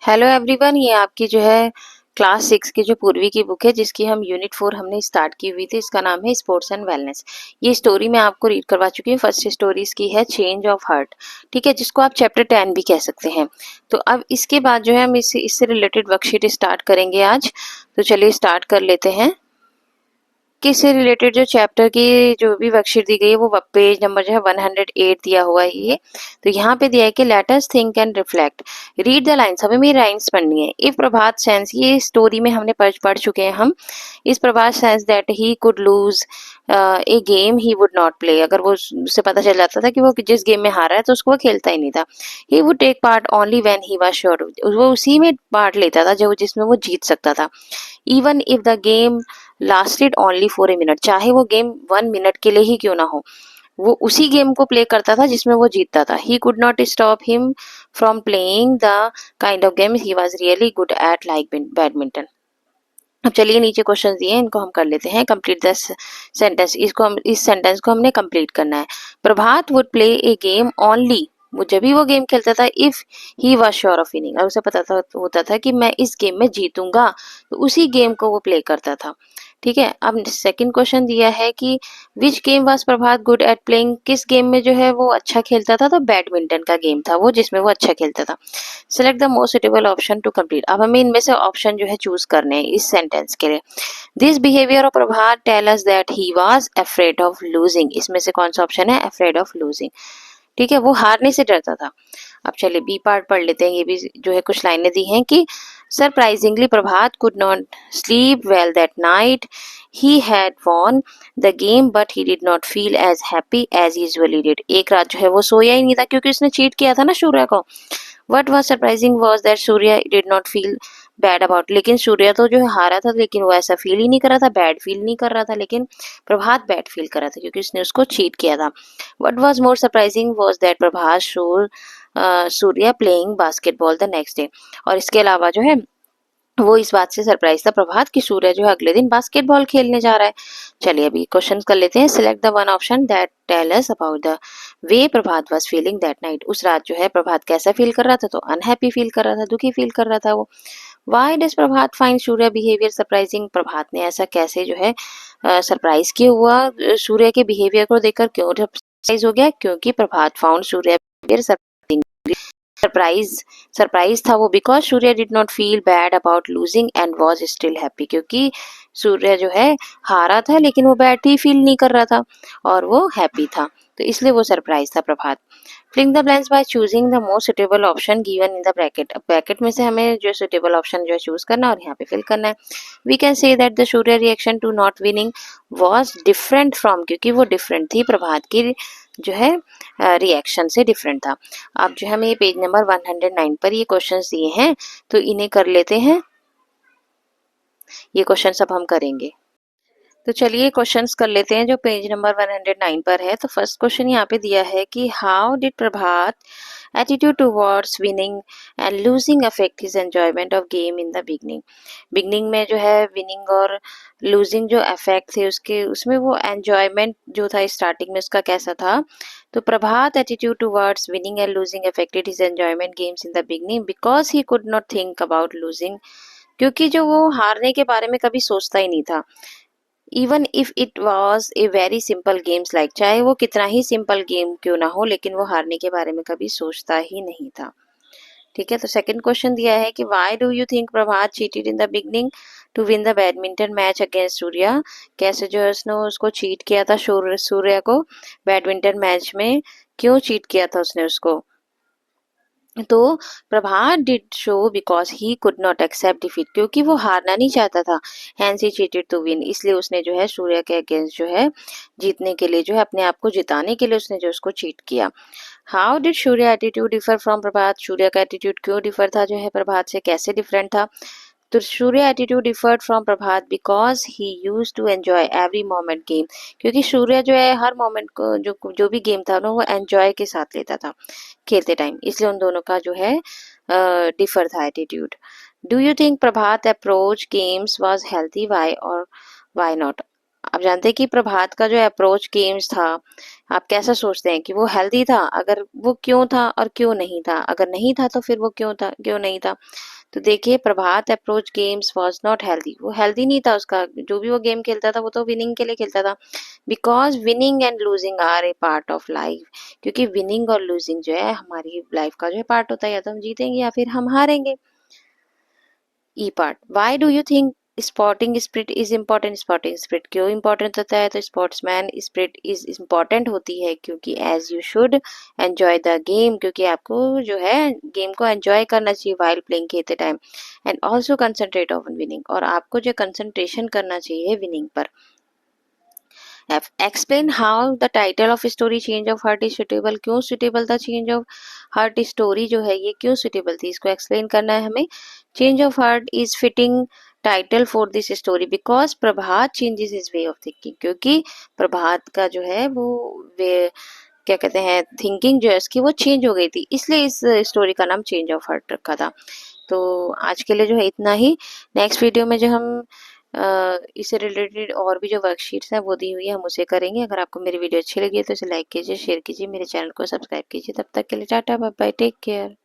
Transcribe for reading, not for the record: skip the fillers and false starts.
Hello everyone, ये आपकी जो है क्लास 6 की जो पूर्वी की बुक है जिसकी हम यूनिट 4 हमने स्टार्ट की हुई थी। इसका नाम है स्पोर्ट्स एंड वेलनेस। ये स्टोरी मैं आपको रीड करवा चुकी हूँ। फर्स्ट स्टोरी इसकी है चेंज ऑफ हार्ट, ठीक है, जिसको आप चैप्टर 10 भी कह सकते हैं। तो अब इसके बाद जो है हम इससे रिलेटेड वर्कशीट स्टार्ट करेंगे आज। तो चलिए स्टार्ट कर लेते हैं कि इससे रिलेटेड जो चैप्टर की जो भी वर्कशीट दी गई है वो पेज नंबर जो है 108 दिया हुआ है ये। तो यहाँ पे दिया है कि let us think and reflect, read the lines. हमें मेरी लाइन्स पढ़नी है। इफ प्रभात सेंस, ये स्टोरी में हमने पढ़ चुके हैं हम। Is Prabhat sense that he could lose a game he would not play, अगर वो उसे पता चल जाता था कि वो जिस गेम में हारा है तो उसको वो खेलता ही नहीं था। He would take part only when he was sure, वो उसी में पार्ट लेता था जो जिसमें वो जीत सकता था। Even if the game lasted only for a minute, चाहे वो गेम 1 मिनट के लिए ही क्यों ना हो, वो उसी गेम को प्ले करता था जिसमें वो जीतता था। ही could not stop him from playing the kind of game he was really good at, like badminton. अब चलिए नीचे क्वेश्चन दिए हैं, इनको हम कर लेते हैं। कंप्लीट द सेंटेंस, इस सेंटेंस को हमने कंप्लीट करना है। Prabhat would play a game only, वो जब भी वो गेम खेलता था, if he was sure of winning, और उसे पता था होता था कि मैं इस गेम में जीतूंगा, तो उसी गेम को वो प्ले करता था। ठीक है। अब सेकंड क्वेश्चन दिया है कि which game was Prabhat good at playing, किस गेम में जो है वो अच्छा खेलता था, तो बैडमिंटन का गेम था वो जिसमें वो अच्छा खेलता था। Select the most suitable option to complete, अब हमें इनमें से ऑप्शन जो है चूज करने हैं इस सेंटेंस के लिए। This behaviour of Prabhat tell us that he was afraid of losing, इसमें से कौन सा ऑप्शन है, अफ्रेड ऑफ लूजिंग। ठीक है, वो हारने से डरता था। अब चलिए बी पार्ट पढ़ लेते हैं। ये भी जो है कुछ लाइनें दी हैं कि surprisingly Prabhat could not sleep well that night, he had won the game but he did not feel as happy as usually did, एक रात जो है वो सोया ही नहीं था क्योंकि उसने चीट किया था ना सूर्या को। What was surprising was that Surya did not feel bad about, लेकिन सूर्या तो जो है हारा था लेकिन वो ऐसा फील ही नहीं कर रहा था, बैड फील नहीं कर रहा था, लेकिन प्रभात बैड फील कर रहा था क्योंकि उसने उसको चीट किया था। What was more surprising was that Prabhat show Surya playing basketball the next day, और इसके अलावा जो है वो इस बात से सरप्राइज था प्रभात कि सूर्य जो है अगले दिन बास्केटबॉल खेलने जा रहा है। चलिए अभी क्वेश्चन कर लेते हैं। Select the one option that tell us about the way Prabhat was feeling that night, उस रात जो है प्रभात कैसा फील कर रहा था, तो अनहैप्पी फील कर रहा था, दुखी फील कर रहा था वो। Why does Prabhat find Surya behaviour surprising, Prabhat ने ऐसा कैसे जो है सरप्राइज किया हुआ सूर्य के बिहेवियर को देखकर क्यों सरप्राइज हो गया, क्योंकि प्रभात फाउंड सूर्य बिहेवियर सरप्राइज सरप्राइज था वो because Surya did not feel bad about losing and was still happy, क्योंकि सूर्य जो है हारा था लेकिन वो बैड ही फील नहीं कर रहा था और वो हैप्पी था, तो इसलिए वो सरप्राइज था Prabhat. Filling the blanks by choosing the most suitable option given in the bracket, अब ब्रैकेट में से हमें जो सुटेबल ऑप्शन जो है चूज करना और यहाँ पे फिल करना है। We can say that the Surya reaction to not winning was different from, क्योंकि वो डिफरेंट थी, प्रभात की जो है रिएक्शन से डिफरेंट था। अब जो हमें ये पेज नंबर 109 पर ये क्वेश्चंस दिए हैं तो इन्हें कर लेते हैं। ये क्वेश्चन सब हम करेंगे। तो चलिए क्वेश्चंस कर लेते हैं जो पेज नंबर 109 पर है। तो फर्स्ट क्वेश्चन यहाँ पे दिया है कि how did Prabhat attitude towards winning and losing affect his enjoyment of game in the beginning, beginning में जो है विनिंग और लूजिंग जो अफेक्ट थे उसके उसमें वो एंजॉयमेंट जो था स्टार्टिंग में उसका कैसा था। तो Prabhat attitude towards winning and losing affected his enjoyment games in the beginning because he could not think about losing, क्योंकि जो वो हारने के बारे में कभी सोचता ही नहीं था। Even if it was a very simple games like, चाहे वो कितना ही सिंपल गेम क्यों ना हो लेकिन वो हारने के बारे में कभी सोचता ही नहीं था। ठीक है। तो सेकंड क्वेश्चन दिया है कि why do you think Prabhat cheated in the beginning to win the badminton match against Surya, कैसे जो है उसने उसको चीट किया था सूर्या को बैडमिंटन मैच में, क्यों चीट किया था उसने उसको। तो Prabhat did show because he could not accept defeat, क्योंकि वो हारना नहीं चाहता था। Hence he cheated to win, इसलिए उसने जो है सूर्य के अगेंस्ट जो है जीतने के लिए जो है अपने आप को जिताने के लिए उसने जो उसको चीट किया। How did Surya attitude differ from Prabhat, Surya का एटीट्यूड क्यों डिफर था जो है प्रभात से, कैसे डिफरेंट था। तो Surya attitude differed from Prabhat because he used to enjoy every moment game, क्योंकि सूर्य जो है हर मोमेंट को जो भी गेम था ना वो एंजॉय के साथ लेता था खेलते टाइम, इसलिए उन दोनों का जो है डिफर था attitude. Do you think Prabhat approach games was healthy, why or why not, आप जानते हैं कि प्रभात का जो अप्रोच गेम्स था, आप कैसा सोचते हैं कि वो हेल्दी था, अगर वो क्यों था और क्यों नहीं था, अगर नहीं था तो फिर वो क्यों था क्यों नहीं था। तो देखिए Prabhat approach games was not healthy, वो हेल्दी नहीं था उसका, जो भी वो गेम खेलता था वो तो विनिंग के लिए खेलता था। Because winning and losing are a part of life, क्योंकि विनिंग और लूजिंग जो है हमारी लाइफ का जो है पार्ट होता है, या तो हम जीतेंगे या फिर हम हारेंगे। E part, why do you think sporting spirit is important? Sporting spirit क्यों इम्पोर्टेंट होता है? तो स्पोर्ट्समैन स्पिरिट इज इम्पोर्टेंट होती है क्योंकि as you should enjoy the game, क्योंकि आपको जो है गेम को एंजॉय करना चाहिए वाइल प्लेइंग खेलते time, and also concentrate on winning, और आपको जो कंसंट्रेशन करना चाहिए विनिंग पर। Explain how the title of story change of heart is suitable, क्यों सुटेबल था चेंज ऑफ हार्ट स्टोरी जो है ये क्यों सुटेबल थी, इसको एक्सप्लेन करना है हमें। Change of heart is fitting title for this story because Prabhat changes his way of thinking, क्योंकि प्रभात का जो है वो वे क्या कहते हैं थिंकिंग जो है उसकी वो चेंज हो गई थी, इसलिए इस स्टोरी का नाम चेंज ऑफ हार्ट रखा था। तो आज के लिए जो है इतना ही। नेक्स्ट वीडियो में जो हम इससे रिलेटेड और भी जो वर्कशीट्स हैं वो दी हुई है, हम उसे करेंगे। अगर आपको मेरी वीडियो अच्छी लगी है तो इसे लाइक कीजिए, शेयर कीजिए, मेरे चैनल को सब्सक्राइब कीजिए। तब तक के लिए tata bye bye, take care.